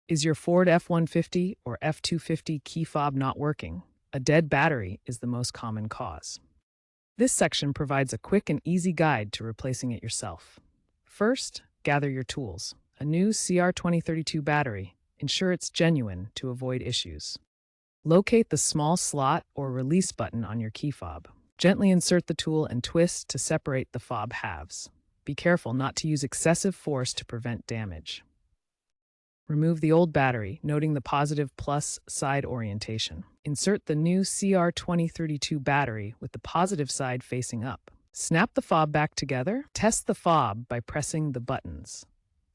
Is your Ford F-150 or F-250 key fob not working? A dead battery is the most common cause. This section provides a quick and easy guide to replacing it yourself. First, gather your tools. A new CR2032 battery. Ensure it's genuine to avoid issues. Locate the small slot or release button on your key fob. Gently insert the tool and twist to separate the fob halves. Be careful not to use excessive force to prevent damage. Remove the old battery, noting the positive plus side orientation. Insert the new CR2032 battery with the positive side facing up. Snap the fob back together. Test the fob by pressing the buttons.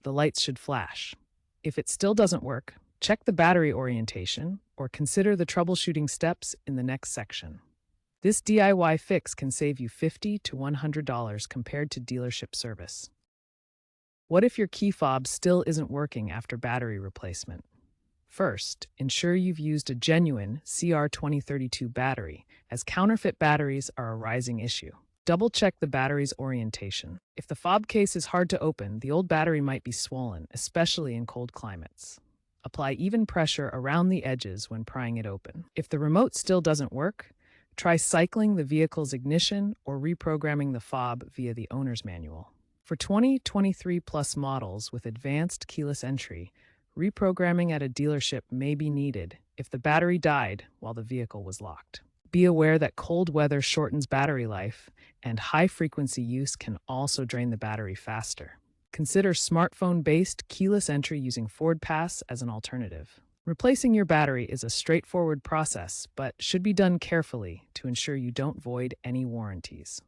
The lights should flash. If it still doesn't work, check the battery orientation or consider the troubleshooting steps in the next section. This DIY fix can save you $50 to $100 compared to dealership service. What if your key fob still isn't working after battery replacement? First, ensure you've used a genuine CR2032 battery, as counterfeit batteries are a rising issue. Double-check the battery's orientation. If the fob case is hard to open, the old battery might be swollen, especially in cold climates. Apply even pressure around the edges when prying it open. If the remote still doesn't work, try cycling the vehicle's ignition or reprogramming the fob via the owner's manual. For 2023 plus models with advanced keyless entry, reprogramming at a dealership may be needed if the battery died while the vehicle was locked. Be aware that cold weather shortens battery life, and high-frequency use can also drain the battery faster. Consider smartphone-based keyless entry using FordPass as an alternative. Replacing your battery is a straightforward process, but should be done carefully to ensure you don't void any warranties.